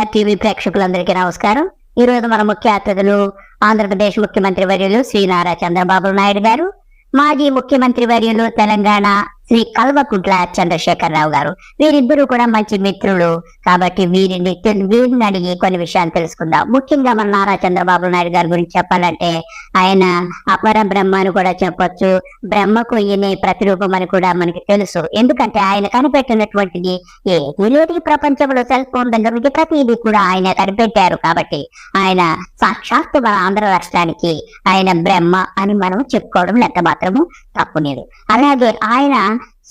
NTR TV ప్రేక్షకులందరికీ నమస్కారం. ఈ రోజు మన ముఖ్య అతిథులు ఆంధ్రప్రదేశ్ ముఖ్యమంత్రి వర్యులు శ్రీ నారా చంద్రబాబు నాయుడు గారు, మాజీ ముఖ్యమంత్రి వర్యులు తెలంగాణ శ్రీ కల్వకుంట్ల చంద్రశేఖరరావు గారు. వీరిద్దరూ కూడా మంచి మిత్రులు కాబట్టి వీరిని అడిగి కొన్ని విషయాలు తెలుసుకుందాం. ముఖ్యంగా మన నారా చంద్రబాబు నాయుడు గారి గురించి చెప్పాలంటే ఆయన అపర బ్రహ్మ అని కూడా చెప్పొచ్చు. బ్రహ్మకు ఈయన ప్రతిరూపం అని కూడా మనకి తెలుసు. ఎందుకంటే ఆయన కనిపెట్టినటువంటిది ఏది ప్రపంచంలో సెల్ ఫోన్ దగ్గర నుంచి ప్రతిదీ కూడా ఆయన కనిపెట్టారు. కాబట్టి ఆయన సాక్షాత్తు మన ఆంధ్ర రాష్ట్రానికి ఆయన బ్రహ్మ అని మనం చెప్పుకోవడం లెక్క మాత్రము తప్పులేదు. అలాగే ఆయన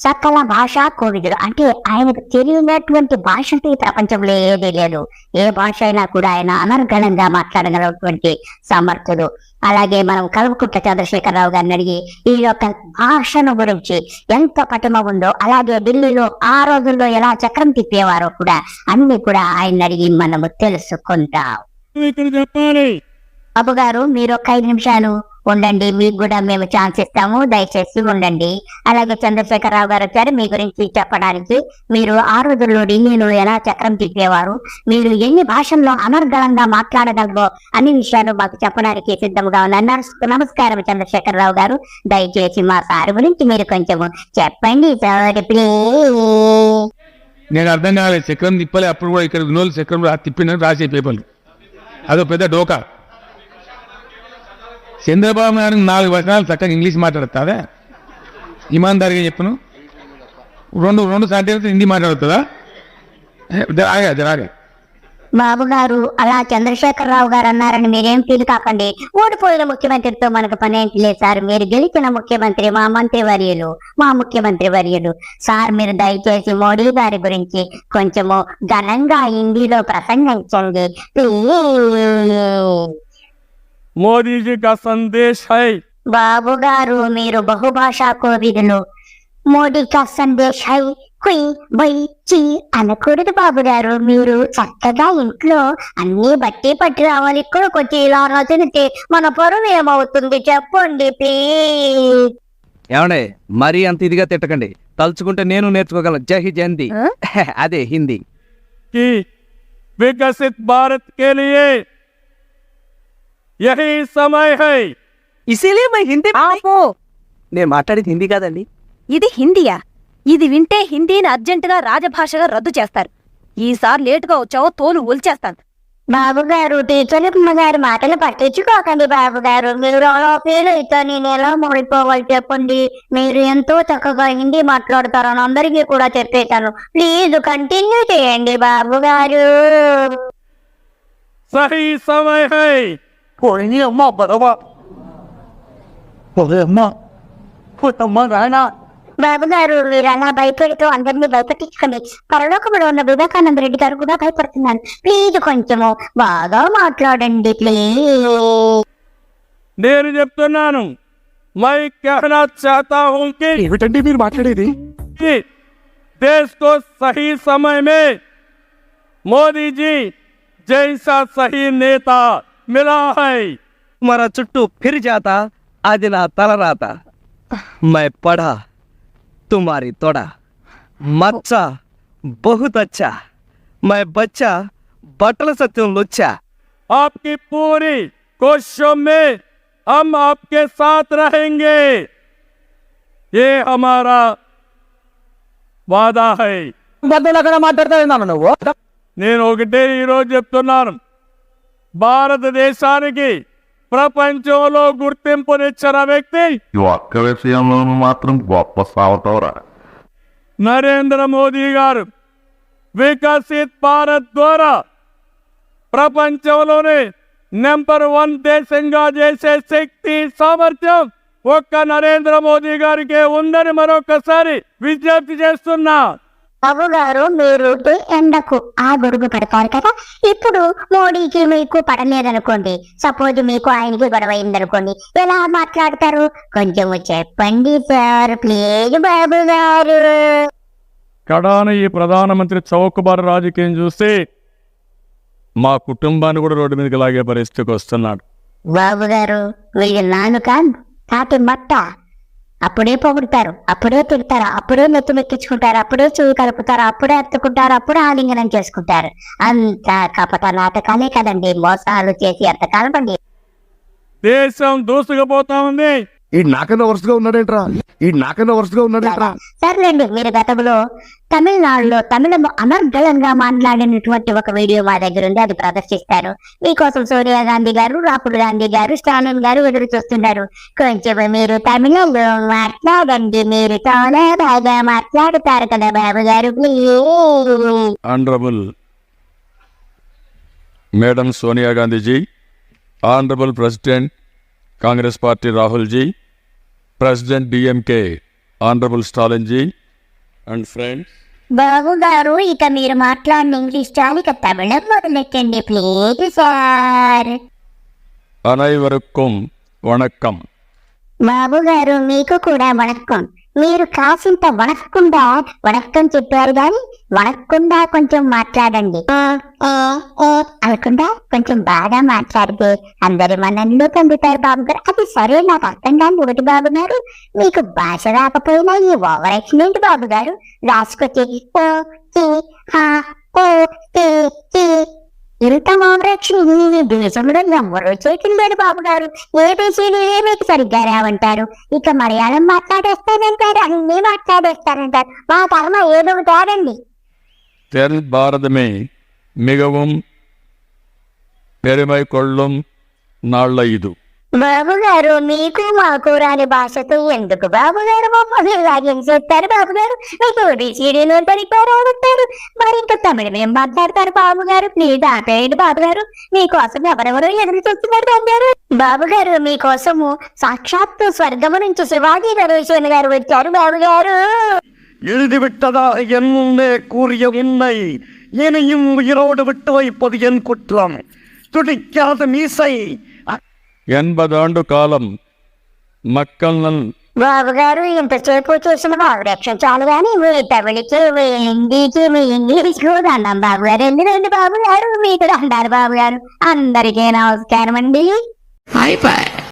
సకల భాషా కోవిదుడు, అంటే ఆయనకు తెలియనటువంటి భాష అంటే ఈ ప్రపంచంలో ఏదీ లేదు. ఏ భాష అయినా కూడా ఆయన అనర్గళంగా మాట్లాడగలటువంటి సమర్థుడు. అలాగే మనం కల్వకుంట్ల చంద్రశేఖరరావు గారిని అడిగి ఈ యొక్క భాషను గురించి ఎంత పటిమ ఉందో, అలాగే ఢిల్లీలో ఆ రోజుల్లో ఎలా చక్రం తిప్పేవారో కూడా అన్ని కూడా ఆయన అడిగి మనము తెలుసుకుంటాం. బాబు గారు, మీరు ఒక 5 నిమిషాలు ఉండండి, మీకు కూడా మేము ఛాన్స్ ఇస్తాము, దయచేసి ఉండండి. అలాగే చంద్రశేఖరరావు గారు వచ్చారు మీ గురించి చెప్పడానికి. మీరు ఆ రోజుల్లో ఢిల్లీలో ఎలా చక్రం తిప్పేవారు, మీరు ఎన్ని భాషల్లో అనర్గళంగా మాట్లాడగలరో అన్ని విషయాలు మాకు చెప్పడానికి సిద్ధంగా ఉన్నారు. నమస్కారం చంద్రశేఖరరావు గారు, దయచేసి మా సార్ గురించి మీరు కొంచెం చెప్పండి సార్ ప్లీజ్. నేను అర్థం కాలేదు, చక్రం తిప్పలే. అప్పుడు కూడా ఇక్కడ వినోలు చక్రం తిప్పిన రాసే పేపర్లు అదో పెద్ద డోకా. చంద్రబాబు నాయుడు 4 వర్షాలు చక్కగా ఇంగ్లీష్ మాట్లాడుతుందా? ఇమాన్దారిగా చెప్పను, రెండు సెంటెన్స్ హిందీ మాట్లాడుతుందా? జరాగే బాబు గారు, అలా చంద్రశేఖరరావు గారు అన్నారని మీరేం ఫీల్ కాకండి. ఓడిపోయిన ముఖ్యమంత్రితో మనకు పని ఏంటి లేదు సార్. మీరు గెలిచిన ముఖ్యమంత్రి మా ముఖ్యమంత్రి వర్యులు సార్. మీరు దయచేసి మోడీ గారి గురించి కొంచెము ఘనంగా హిందీలో ప్రసంగించండి. మోదీజీ కా సందేశ్ హై. బాబు గారు, మీరు బహుభాషా కోవిదులు. మోడీ కా సందేశ్ హై కుయ్ బై చీ అనకూడదు బాబు గారు. మీరు చక్కగా ఇంట్లో అన్ని బట్టి పట్టి రావాలి. ఇక్కడ కొంచెం ఇలా రాసితే మన పరువు ఏమవుతుంది చెప్పండి ప్లీజ్. ఏమండే, మరీ అంత ఇదిగా తిట్టకండి. తలుచుకుంటే నేను నేర్చుకోగలను. జై హిందీ అదే హిందీ. వికసిత్ భారత్ కే లియే యహీ సమయ్ హై. ఇసిలియే మై హిందీ. నేను మాట్లాడేది హిందీ కాదండి. ఇది హిందీయా? ఇది వింటే హిందీని అర్జెంటుగా రాజభాషగా రద్దు చేస్తారు. ఈసారి లేటుగా వచ్చావో తోలు ఒలిచేస్తాను. బాబు గారు, టీచర్లు గారి మాటలు పట్టించుకోకండి బాబు గారు. మీరు అలా ఫీల్ అయితే నేను ఎలా మోడిపోవాలి చెప్పండి. మీరు ఎంతో చక్కగా హిందీ మాట్లాడతారని అందరికీ కూడా చెప్పేశాను. ప్లీజ్ కంటిన్యూ చేయండి బాబు గారు. సహీ సమయ్ హై. బాబు గారు, మీరు అలా భయపెడుతూ అందరినీ భయపెట్టించుకోండి. పరలోకంలో ఉన్న వివేకానంద రెడ్డి గారు కూడా భయపడుతున్నారు. ప్లీజ్ కొంచెము బాగా మాట్లాడండి ప్లీజ్. నేను చెప్తున్నాను, మై कहना चाहता हूं कि ఏమిటండి మీరు మాట్లాడేది? देश को सही समय में मोदी जी जैसा सही नेता मिला है. तुम्हारा चुट्टू फिर जाता आज ना तल राता. मैं पढ़ा तुम्हारी तोड़ा मच्छा बहुत अच्छा. मैं बच्चा बटल सत्यम लुच्चा. आपकी पूरी कोशिशों में हम आपके साथ रहेंगे, ये हमारा वादा है. నువ్వు నేను ఒకటే ఈరోజు చెప్తున్నాను, భారతదేశానికి ప్రపంచంలో గుర్తింపునిచ్చిన వ్యక్తి ఈ ఒక్క విషయంలో మాత్రం గొప్ప సాగుతావురా. నరేంద్ర మోదీ గారు. వికసిత్ భారత్ ద్వారా ప్రపంచంలోనే నెంబర్ 1 దేశంగా చేసే శక్తి సామర్థ్యం ఒక్క నరేంద్ర మోదీ గారికి ఉందని మరొకసారి విజ్ఞప్తి చేస్తున్నా. బాబు గారు, మీరు ఎండకు ఆ గొడుగు పెడతారు కదా. ఇప్పుడు మోడీకి మీకు పడలేదనుకోండి, సపోజ్ మీకు ఆయనకి గొడవ అయిందనుకోండి, ఎలా మాట్లాడతారు కొంచెం చెప్పండి సార్ ప్లీజ్ బాబు గారు. కడాన ఈ ప్రధానమంత్రి చౌకబారు రాజకీయం చూస్తే మా కుటుంబాన్ని కూడా రోడ్డు మీదకి లాగే పరిస్థితికి వస్తున్నాడు. బాబు గారు, వీళ్ళు నాలుక తాటి మట్ట అప్పుడే పొగుడుతారు, అప్పుడే తిడతారు, అప్పుడే నెత్తి మెక్కించుకుంటారు, అప్పుడే చెవి కలుపుతారు, అప్పుడే ఎత్తుకుంటారు, అప్పుడే ఆలింగనం చేసుకుంటారు. అంతా కపట నాటకాలే కదండి, మోసాలు చేసి ఎంతకాలం అండి. దేశం దూసుకుపోతా ఉంది. ఈ నాకన్నా వరుసగా ఉన్నాడేంట్రా సర్లేండి, మీరు గతంలో తమిళనాడులో తమిళం అనర్గళంగా మాట్లాడినటువంటి ఒక వీడియో మా దగ్గర ఉంది, అది ప్రదర్శిస్తారు. మీకోసం సోనియా గాంధీ గారు, రాహుల్ గాంధీ గారు, స్టాలిన్ గారు ఎదురు చూస్తున్నారు. కొంచెం మీరు తమిళంలో మాట్లాడండి, మీరు చాలా బాగా మాట్లాడుతారు కదా Babu garu, please. Honourable madam Sonia Gandhi ji, honourable president Congress party Rahul ji, president DMK honourable Stalin ji and friends. Babu garu, ఇక మీరు మాట్లాడిన ఇంగ్లీష్ చాలు, ఇక తమిళం మొదలెట్టండి ప్లీజ్ సార్. అனைவருக்கும் వణక్కం. బాబు గారు, మీకు కూడా వణక్కం. మీరు కాసింత వణక్కం చెప్పారు కానీ వణక్కుండా కొంచెం మాట్లాడండి. అనకుండా కొంచెం బాగా మాట్లాడితే అందరి మనల్లో పొందుతారు బాబు గారు. అది సరే, నాకు అర్థం కాదు ఒకటి బాబు గారు, మీకు భాష రాకపోయినా ఈ ఓవర్ యాక్సిడెంట్ బాబు గారు రాసుకొచ్చి ఇంత ఓవరాక్షన్ ఈ దేశంలో ఎవరు చేయట్లేదు బాబు గారు. ఏబీసీలు మీకు సరిగ్గా రావంటారు, ఇక మలయాళం మాట్లాడేస్తానంటారు, అన్ని మాట్లాడేస్తారంటారు. మా కర్మ ఏదో కాదండి. தென் பாரதமே மிகவும் பெருமை கொள்ளும் நாள் இது. బాబు గారు, మీకు మాకు రాని భాషతో ఎందుకు బాబు గారు మమ్మల్ని లాగేం చేస్తారు బాబు గారు? మీకు ఓబీసీడీలో పడిపోరాడుతారు, మరి ఇంకా తమిళం ఏం మాట్లాడతారు బాబు గారు? ప్లీజ్ ఆపేయండి బాబు గారు, మీకోసం ఎవరెవరో ఎదురు చూస్తున్నారు బాబు గారు. బాబు గారు, మీకోసము సాక్షాత్తు స్వర్గము నుంచి శివాజీ గణేశ్వరి గారు వచ్చారు బాబు గారు. எழுதிவிட்டதா என்னே கூறிய உன்னை இனியும் உயிரோடு விட்டு வைப்பது என் குற்றம். துடிக்காத மீசை 80 ஆண்டு காலம் மக்கள் நல். బాబు గారు, ఇంతసేపు చూసిన ఓవరాక్షన్ చాలు కానీ మీ తమిళకి, మీ హిందీకి, మీ ఇంగ్లీష్ కూడా అన్నాం బాబు గారు. ఎందుకండి బాబు గారు, మీకు దండాలు బాబు గారు. అందరికీ నమస్కారం అండి.